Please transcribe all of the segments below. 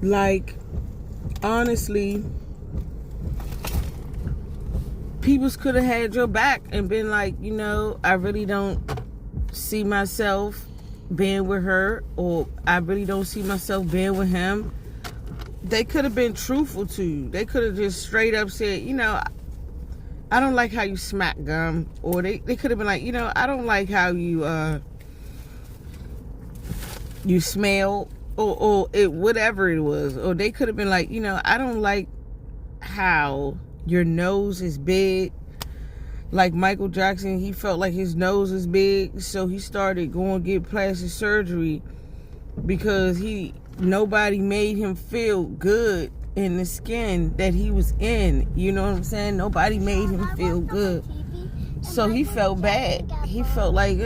Like, honestly, people could have had your back and been like, I really don't see myself being with her, or I really don't see myself being with him. They could have been truthful to you. They could have just straight up said, I don't like how you smack gum. Or they could have been like, I don't like how you smell, or whatever it was. Or they could have been like, I don't like how your nose is big. Like Michael Jackson, he felt like his nose was big, so he started going to get plastic surgery because nobody made him feel good in the skin that he was in. You know what I'm saying? Nobody made him feel good. So he felt bad. He felt like,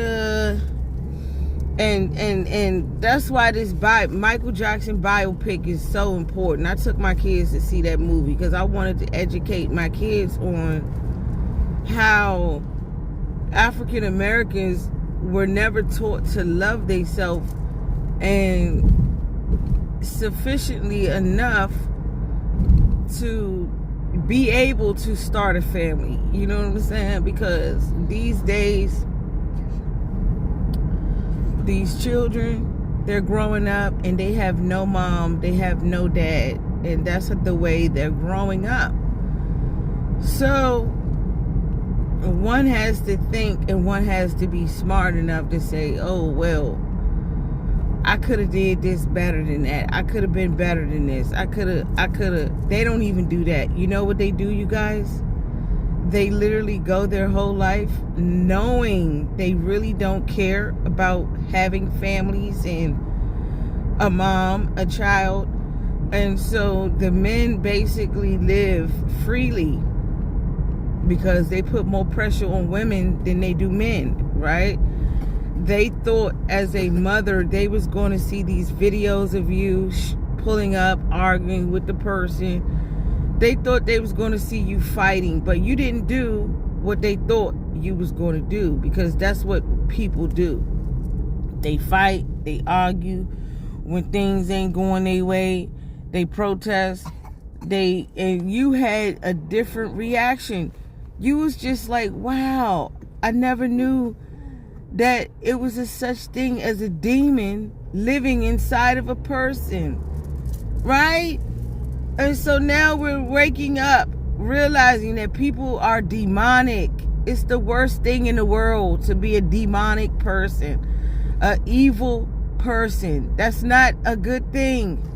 and that's why this Michael Jackson biopic is so important. I took my kids to see that movie because I wanted to educate my kids on how African Americans were never taught to love themselves and sufficiently enough to be able to start a family. You know what I'm saying? Because these days, these children, they're growing up and they have no mom, they have no dad, and that's the way they're growing up. So one has to think, and one has to be smart enough to say, oh, well, I could have did this better than that. I could have been better than this. I could have. They don't even do that. You know what they do, you guys? They literally go their whole life knowing they really don't care about having families and a mom, a child. And so the men basically live freely because they put more pressure on women than they do men, right? They thought as a mother they was going to see these videos of you pulling up, arguing with the person. They thought they was going to see you fighting, but you didn't do what they thought you was going to do, because that's what people do. They fight, they argue. When things ain't going their way, they protest. And you had a different reaction. You was just like, wow, I never knew that it was a such thing as a demon living inside of a person, right? And so now we're waking up, realizing that people are demonic. It's the worst thing in the world to be a demonic person, an evil person. That's not a good thing.